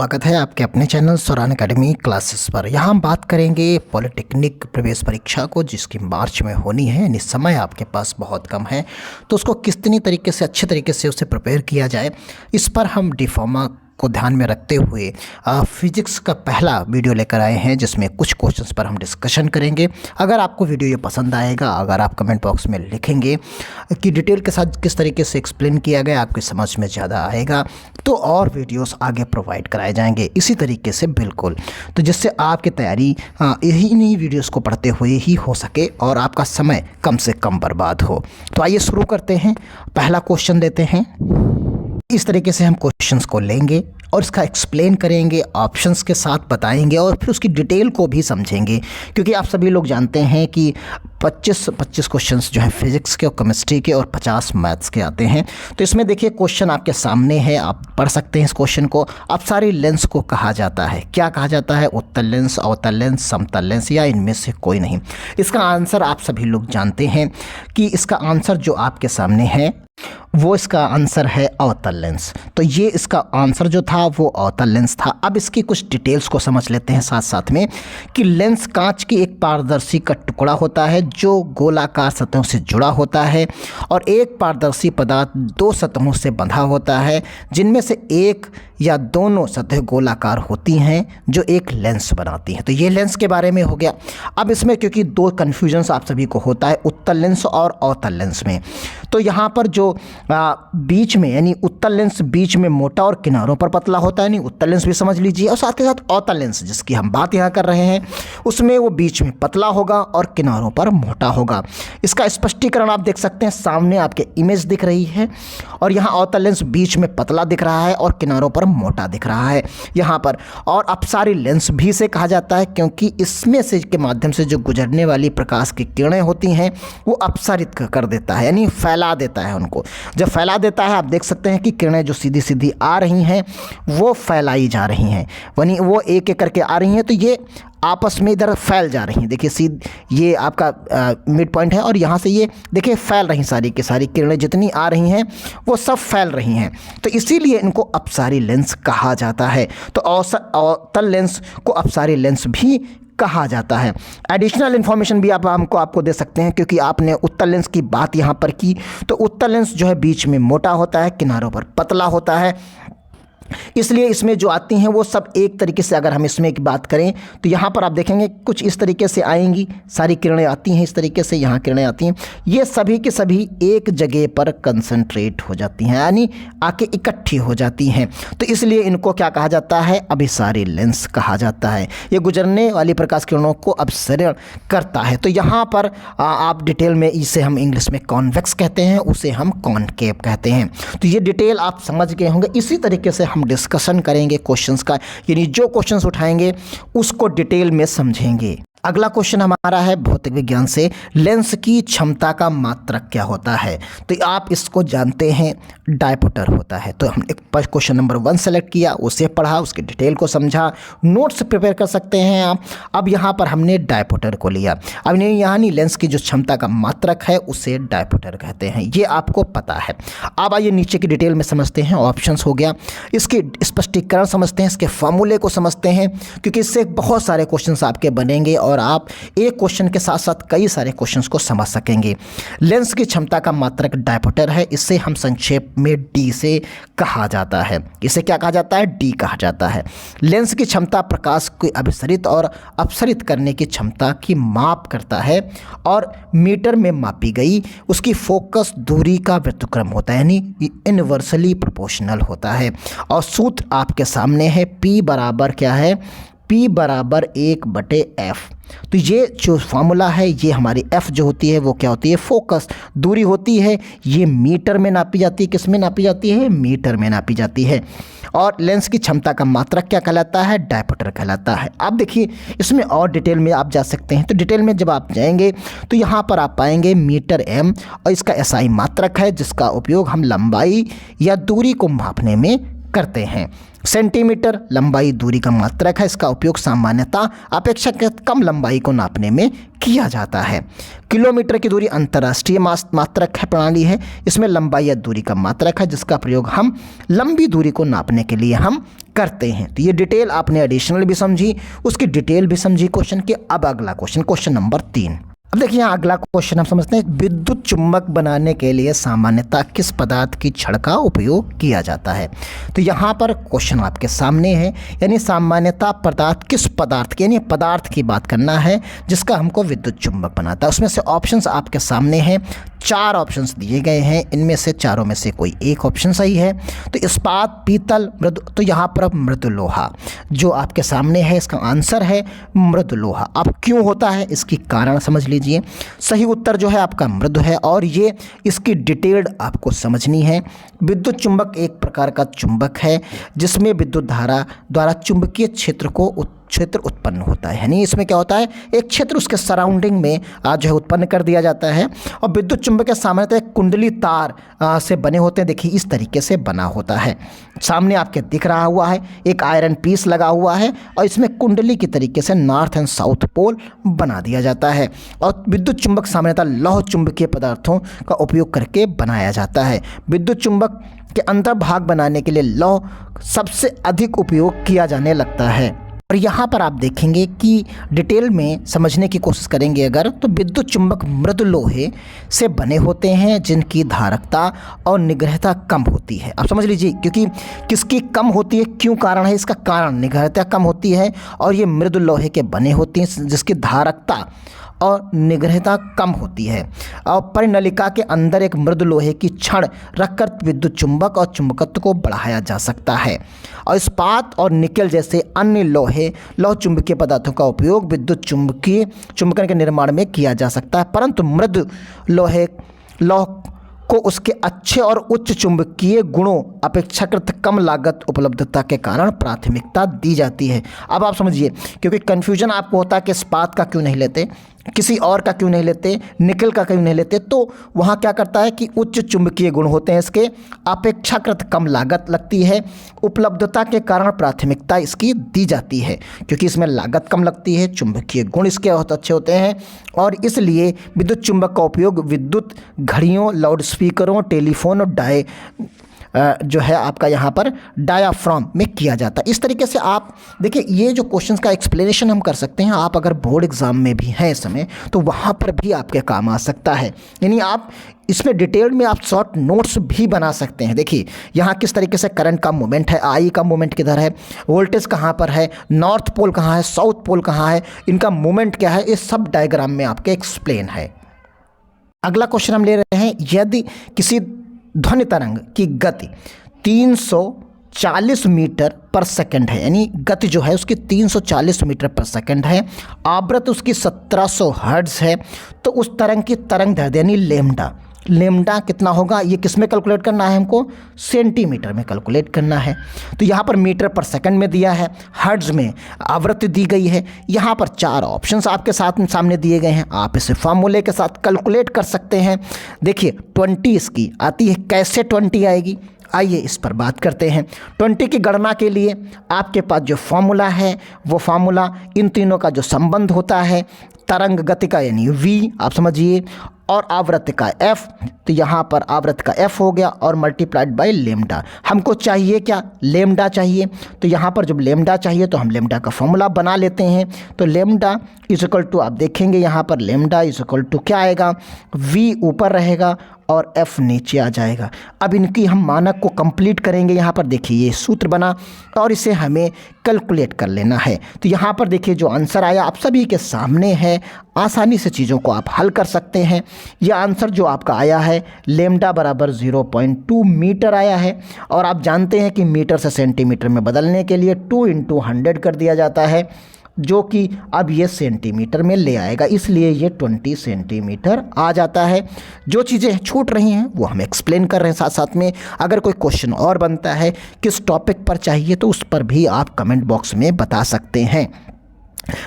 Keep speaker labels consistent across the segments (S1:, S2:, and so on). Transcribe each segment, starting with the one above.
S1: स्वागत है आपके अपने चैनल सौरान एकेडमी क्लासेस पर। यहाँ हम बात करेंगे पॉलिटेक्निक प्रवेश परीक्षा को, जिसकी मार्च में होनी है, यानी समय आपके पास बहुत कम है। तो उसको कितनी तरीके से अच्छे तरीके से उसे प्रिपेयर किया जाए, इस पर हम डिफॉर्मा को ध्यान में रखते हुए फिजिक्स का पहला वीडियो लेकर आए हैं, जिसमें कुछ क्वेश्चंस पर हम डिस्कशन करेंगे। अगर आपको वीडियो ये पसंद आएगा, अगर आप कमेंट बॉक्स में लिखेंगे कि डिटेल के साथ किस तरीके से एक्सप्लेन किया गया, आपकी समझ में ज़्यादा आएगा, तो और वीडियोस आगे प्रोवाइड कराए जाएंगे इसी तरीके से बिल्कुल, तो जिससे आपकी तैयारी इन्हीं वीडियोस को पढ़ते हुए ही हो सके और आपका समय कम से कम बर्बाद हो। तो आइए शुरू करते हैं। पहला क्वेश्चन देते हैं। इस तरीके से हम क्वेश्चंस को लेंगे और इसका एक्सप्लेन करेंगे, ऑप्शंस के साथ बताएंगे और फिर उसकी डिटेल को भी समझेंगे, क्योंकि आप सभी लोग जानते हैं कि 25 क्वेश्चंस जो है फिजिक्स के और केमिस्ट्री के और 50 मैथ्स के आते हैं। तो इसमें देखिए क्वेश्चन आपके सामने है, आप पढ़ सकते हैं इस क्वेश्चन को। अपसारी लेंस को कहा जाता है, क्या कहा जाता है? उत्तल लेंस, अवतल लेंस, समतल लेंस या इनमें से कोई नहीं। इसका आंसर आप सभी लोग जानते हैं कि इसका आंसर जो आपके सामने है वो इसका आंसर है अवतल लेंस। तो ये इसका आंसर जो था वो अवतल लेंस था। अब इसकी कुछ डिटेल्स को समझ लेते हैं साथ साथ में कि लेंस कांच की एक पारदर्शी का टुकड़ा होता है जो गोलाकार सतहों से जुड़ा होता है, और एक पारदर्शी पदार्थ दो सतहों से बंधा होता है, जिनमें से एक या दोनों सतह गोलाकार होती हैं जो एक लेंस बनाती हैं। तो ये लेंस के बारे में हो गया। अब इसमें क्योंकि दो कन्फ्यूजन्स आप सभी को होता है उत्तल लेंस और अवतल लेंस में, तो यहाँ पर जो बीच में यानी उत्तल लेंस बीच में मोटा और किनारों पर पतला होता है, नहीं उत्तल लेंस भी समझ लीजिए, और साथ ही साथ अवतल लेंस जिसकी हम बात यहाँ कर रहे हैं उसमें वो बीच में पतला होगा और किनारों पर मोटा होगा। इसका स्पष्टीकरण आप देख सकते हैं, सामने आपके इमेज दिख रही है और यहाँ अवतल लेंस बीच में पतला दिख रहा है और किनारों पर मोटा दिख रहा है यहाँ पर। और अपसारी लेंस भी से कहा जाता है क्योंकि इसमें से के माध्यम से जो गुजरने वाली प्रकाश की किरणें होती हैं वो अपसारित कर देता है, यानी फैला देता है उनको। जब फैला देता है, आप देख सकते हैं कि किरणें जो सीधी सीधी आ रही हैं वो फैलाई जा रही हैं, यानी वो एक एक करके आ रही हैं, तो ये आपस में इधर फैल जा रही हैं। देखिए ये आपका मिड पॉइंट है और यहाँ से ये देखिए फैल रही सारी की सारी किरणें जितनी आ रही हैं वो सब फैल रही हैं, तो इसीलिए इनको अपसारी लेंस कहा जाता है। तो अवतल लेंस को अपसारी लेंस भी कहा जाता है। एडिशनल इन्फॉर्मेशन भी आपको दे सकते हैं, क्योंकि आपने उत्तल लेंस की बात यहाँ पर की, तो उत्तल लेंस जो है बीच में मोटा होता है, किनारों पर पतला होता है, इसलिए इसमें जो आती हैं वो सब एक तरीके से, अगर हम इसमें की बात करें तो यहाँ पर आप देखेंगे कुछ इस तरीके से आएंगी, सारी किरणें आती हैं इस तरीके से, यहाँ किरणें आती हैं, ये सभी की सभी एक जगह पर कंसंट्रेट हो जाती हैं, यानी आके इकट्ठी हो जाती हैं। तो इसलिए इनको क्या कहा जाता है? अभिसारी लेंस कहा जाता है। ये गुजरने वाली प्रकाश किरणों को अपसरण करता है। तो यहाँ पर आप डिटेल में इसे हम इंग्लिश में कॉन्वेक्स कहते हैं, उसे हम कॉनकेव कहते हैं। तो ये डिटेल आप समझ गए होंगे। इसी तरीके से हम डिस्कशन करेंगे क्वेश्चंस का, यानी जो क्वेश्चंस उठाएंगे उसको डिटेल में समझेंगे। अगला क्वेश्चन हमारा है भौतिक विज्ञान से, लेंस की क्षमता का मात्रक क्या होता है? तो आप इसको जानते हैं, डायपोटर होता है। तो हमने क्वेश्चन नंबर 1 सेलेक्ट किया, उसे पढ़ा, उसके डिटेल को समझा, नोट्स प्रिपेयर कर सकते हैं आप। अब यहाँ पर हमने डायपोटर को लिया। अब यहाँ नहीं, लेंस की जो क्षमता का मात्रक है उसे डायपोटर कहते हैं, ये आपको पता है। अब आइए नीचे की डिटेल में समझते हैं। ऑप्शंस हो गया, इसके स्पष्टीकरण समझते हैं, इसके फॉर्मूले को समझते हैं, क्योंकि इससे बहुत सारे क्वेश्चन आपके बनेंगे और आप एक क्वेश्चन के साथ साथ कई सारे क्वेश्चंस को समझ सकेंगे। लेंस की क्षमता का मात्रक डायपोटर है, इससे हम संक्षेप में डी से कहा जाता है। इसे क्या कहा जाता है? डी कहा जाता है। लेंस की क्षमता प्रकाश को अभिसरित और अपसरित करने की क्षमता की माप करता है और मीटर में मापी गई उसकी फोकस दूरी का व्युत्क्रम होता है, यानी इनवर्सली प्रोपोर्शनल होता है। और सूत्र आपके सामने है, P बराबर क्या है? P बराबर 1/f। तो ये जो फार्मूला है, ये हमारी f जो होती है वो क्या होती है? फोकस दूरी होती है। ये मीटर में नापी जाती है। किस में नापी जाती है? मीटर में नापी जाती है। और लेंस की क्षमता का मात्रक क्या कहलाता है? डायपोटर कहलाता है। अब देखिए इसमें और डिटेल में आप जा सकते हैं। तो डिटेल में जब आप जाएंगे तो यहाँ पर आप पाएंगे मीटर m, और इसका SI मात्रक है जिसका उपयोग हम लंबाई या दूरी को मापने में करते हैं। सेंटीमीटर लंबाई दूरी का मात्रक है। इसका उपयोग सामान्यतः अपेक्षाकृत कम लंबाई को नापने में किया जाता है। किलोमीटर की दूरी अंतर्राष्ट्रीय मात्रक है प्रणाली है। इसमें लंबाई या दूरी का मात्रक है जिसका प्रयोग हम लंबी दूरी को नापने के लिए हम करते हैं। तो ये डिटेल आपने एडिशनल भी समझी, उसकी डिटेल भी समझी क्वेश्चन की। अब अगला क्वेश्चन नंबर 3। अब देखिए यहाँ अगला क्वेश्चन हम समझते हैं, विद्युत चुंबक बनाने के लिए सामान्यतः किस पदार्थ की छड़ का उपयोग किया जाता है। तो यहाँ पर क्वेश्चन आपके सामने है, यानी सामान्यतः पदार्थ किस पदार्थ की, यानी पदार्थ की बात करना है जिसका हमको विद्युत चुंबक बनाता है। उसमें से ऑप्शंस आपके सामने हैं, 4 ऑप्शंस दिए गए हैं, इनमें से चारों में से कोई एक ऑप्शन सही है। तो इस्पात, पीतल, मृदु, तो यहाँ पर मृदु लोहा जो आपके सामने है, इसका आंसर है मृदु लोहा। अब क्यों होता है इसकी कारण समझ लीजिए। सही उत्तर जो है आपका मृदु है और ये इसकी डिटेल्ड आपको समझनी है। विद्युत चुंबक एक प्रकार का चुंबक है जिसमें विद्युत धारा द्वारा चुंबकीय क्षेत्र उत्पन्न होता है। यानी इसमें क्या होता है, एक क्षेत्र उसके सराउंडिंग में जो है उत्पन्न कर दिया जाता है। और विद्युत चुंबक के सामान्यतः एक कुंडली तार से बने होते हैं। देखिए इस तरीके से बना होता है, सामने आपके दिख रहा हुआ है, एक आयरन पीस लगा हुआ है और इसमें कुंडली की तरीके से नॉर्थ एंड साउथ पोल बना दिया जाता है। और विद्युत चुंबक सामान्यतः लौह चुंबकीय पदार्थों का उपयोग करके बनाया जाता है। विद्युत चुंबक के अंतर्भाग बनाने के लिए लौह सबसे अधिक उपयोग किया जाने लगता है। और यहाँ पर आप देखेंगे कि डिटेल में समझने की कोशिश करेंगे अगर, तो विद्युत चुंबक मृदु लोहे से बने होते हैं जिनकी धारकता और निग्रहता कम होती है। आप समझ लीजिए, क्योंकि किसकी कम होती है, क्यों कारण है इसका, कारण निग्रहता कम होती है और ये मृदु लोहे के बने होते हैं जिसकी धारकता और निग्रहता कम होती है। और परिनलिका के अंदर एक मृदु लोहे की छड़ रखकर विद्युत चुंबक और चुंबकत्व को बढ़ाया जा सकता है। और इस्पात और निकेल जैसे अन्य लौह चुंबकीय पदार्थों का उपयोग विद्युत चुंबकन के निर्माण में किया जा सकता है, परंतु मृदु लौह को उसके अच्छे और उच्च चुंबकीय गुणों, अपेक्षाकृत कम लागत उपलब्धता के कारण प्राथमिकता दी जाती है। अब आप समझिए, क्योंकि कन्फ्यूजन आपको होता है कि इस्पात का क्यों नहीं लेते, किसी और का क्यों नहीं लेते, निकल का क्यों नहीं लेते, तो वहाँ क्या करता है कि उच्च चुंबकीय गुण होते हैं इसके, अपेक्षाकृत कम लागत लगती है, उपलब्धता के कारण प्राथमिकता इसकी दी जाती है। क्योंकि इसमें लागत कम लगती है, चुंबकीय गुण इसके बहुत अच्छे होते हैं और इसलिए विद्युत चुंबक का उपयोग विद्युत घड़ियों, लाउड स्पीकरों, टेलीफोन और जो है आपका यहाँ पर डायाफ्राम में किया जाता है। इस तरीके से आप देखिए, ये जो क्वेश्चंस का एक्सप्लेनेशन हम कर सकते हैं, आप अगर बोर्ड एग्जाम में भी हैं इस समय तो वहाँ पर भी आपके काम आ सकता है। यानी आप इसमें डिटेल में आप शॉर्ट नोट्स भी बना सकते हैं। देखिए यहाँ किस तरीके से करंट का मूवमेंट है, आई का मूवमेंट किधर है, वोल्टेज कहाँ पर है, नॉर्थ पोल कहाँ है, साउथ पोल कहाँ है, इनका मूवमेंट क्या है, ये सब डायग्राम में आपके एक्सप्लेन है। अगला क्वेश्चन हम ले रहे हैं, यदि किसी ध्वनि तरंग की गति 340 मीटर पर सेकंड है, यानी गति जो है उसकी 340 मीटर पर सेकंड है, आवृत्ति उसकी 1700 हर्ट्ज है, तो उस तरंग की तरंग दैर्ध्य यानी लेमडा कितना होगा, ये किस में कैलकुलेट करना है हमको, सेंटीमीटर में कैलकुलेट करना है। तो यहाँ पर मीटर पर सेकंड में दिया है, हर्ट्ज में आवृत्ति दी गई है। यहाँ पर 4 ऑप्शंस आपके सामने दिए गए हैं, आप इसे फार्मूले के साथ कैलकुलेट कर सकते हैं। देखिए 20 इसकी आती है, कैसे 20 आएगी, आइए इस पर बात करते हैं। 20 की गणना के लिए आपके पास जो फॉर्मूला है वो फॉर्मूला, इन तीनों का जो संबंध होता है, तरंग गति का यानी v आप समझिए और आवृत्ति का f, तो यहाँ पर आवृत्ति का f हो गया और मल्टीप्लाइड बाय लेमडा। हमको चाहिए क्या, लेमडा चाहिए, तो यहाँ पर जब लेमडा चाहिए तो हम लेमडा का फॉर्मूला बना लेते हैं। तो लेमडा इज इक्वल टू, आप देखेंगे यहाँ पर लेमडा इज इक्वल टू क्या आएगा, v ऊपर रहेगा और f नीचे आ जाएगा। अब इनकी हम मानक को कंप्लीट करेंगे। यहाँ पर देखिए ये सूत्र बना और इसे हमें कैलकुलेट कर लेना है। तो यहाँ पर देखिए जो आंसर आया आप सभी के सामने है, आसानी से चीज़ों को आप हल कर सकते हैं। यह आंसर जो आपका आया है लेमडा बराबर 0.2 मीटर आया है और आप जानते हैं कि मीटर से सेंटीमीटर में बदलने के लिए 2 × 100 कर दिया जाता है, जो कि अब ये सेंटीमीटर में ले आएगा, इसलिए ये 20 सेंटीमीटर आ जाता है। जो चीज़ें छूट रही हैं वो हम एक्सप्लेन कर रहे हैं साथ साथ में। अगर कोई क्वेश्चन और बनता है किस टॉपिक पर चाहिए तो उस पर भी आप कमेंट बॉक्स में बता सकते हैं।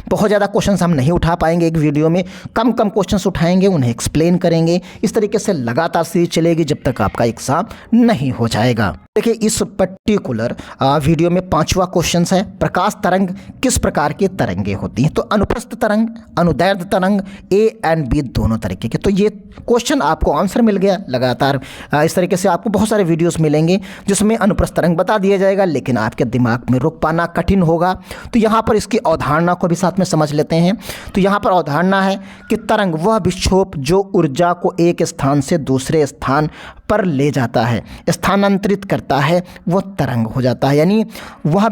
S1: बहुत ज़्यादा क्वेश्चंस हम नहीं उठा पाएंगे एक वीडियो में, कम कम क्वेश्चंस उठाएंगे, उन्हें एक्सप्लेन करेंगे। इस तरीके से लगातार सीरीज चलेगी जब तक आपका एग्ज़ाम नहीं हो जाएगा। देखिए इस पर्टिकुलर वीडियो में 5वां क्वेश्चन है, प्रकाश तरंग किस प्रकार की तरंगे होती हैं? तो अनुप्रस्थ तरंग, अनुदैर्ध्य तरंग, ए एंड बी दोनों तरीके के। तो ये क्वेश्चन आपको आंसर मिल गया। लगातार इस तरीके से आपको बहुत सारे वीडियोस मिलेंगे जिसमें अनुप्रस्थ तरंग बता दिया जाएगा, लेकिन आपके दिमाग में रुक पाना कठिन होगा। तो यहाँ पर इसकी अवधारणा को भी साथ में समझ लेते हैं। तो यहाँ पर अवधारणा है कि तरंग वह विक्षोभ जो ऊर्जा को एक स्थान से दूसरे स्थान पर ले जाता है, स्थानांतरित करता है, वो तरंग हो जाता है। यानी वह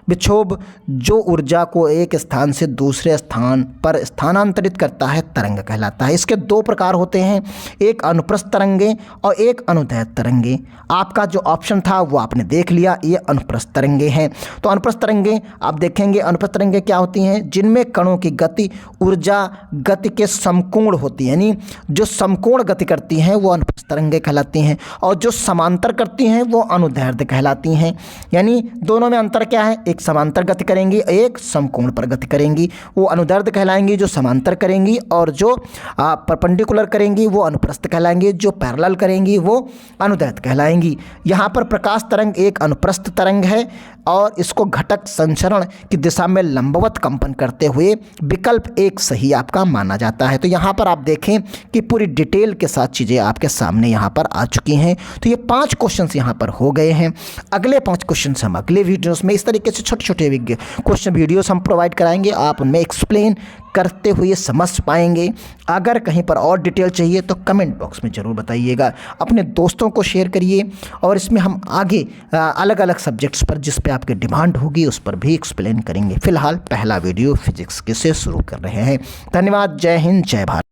S1: विक्षोभ जो ऊर्जा को एक स्थान से दूसरे स्थान पर स्थानांतरित करता है, तरंग कहलाता है। इसके 2 प्रकार होते हैं, एक अनुप्रस्थ तरंगे और एक अनुदैर्ध्य तरंगे। आपका जो ऑप्शन था वो आपने देख लिया, ये अनुप्रस्थ तरंगे हैं। तो अनुप्रस्थ तरंगे आप देखेंगे, अनुप्रस्थ तरंगे क्या होती हैं? जिनमें कणों की गति ऊर्जा गति के समकोण होती है, यानी जो समकोण गति करती हैं वो अनुप्रस्थ तरंगे कहलाती हैं, और जो समांतर करती हैं वो अनुदैर्ध्य कहलाती हैं। यानी दोनों में अंतर क्या है? एक समांतर गति करेंगी, एक समकोण पर गति करेंगी, वो अनुदैर्ध्य कहलाएंगी। जो समांतर करेंगी और जो परपेंडिकुलर करेंगी वो अनुप्रस्थ कहलाएंगी, जो पैरेलल करेंगी वो अनुदैर्ध्य कहलाएंगी। यहाँ पर प्रकाश तरंग एक अनुप्रस्थ तरंग है और इसको घटक संचरण की दिशा में लंबवत कंपन करते हुए विकल्प 1 सही आपका माना जाता है। तो यहाँ पर आप देखें कि पूरी डिटेल के साथ चीज़ें आपके सामने यहाँ पर आ चुकी हैं। तो ये 5 क्वेश्चंस यहाँ पर हो गए हैं। अगले 5 क्वेश्चंस हम अगले वीडियोस में इस तरीके से छोटे छोटे क्वेश्चन वीडियोस हम प्रोवाइड कराएंगे, आप उनमें एक्सप्लेन करते हुए समझ पाएंगे। अगर कहीं पर और डिटेल चाहिए तो कमेंट बॉक्स में ज़रूर बताइएगा, अपने दोस्तों को शेयर करिए, और इसमें हम आगे अलग अलग सब्जेक्ट्स पर जिस पे आपकी डिमांड होगी उस पर भी एक्सप्लेन करेंगे। फिलहाल पहला वीडियो फिजिक्स के से शुरू कर रहे हैं। धन्यवाद। जय हिंद, जय भारत।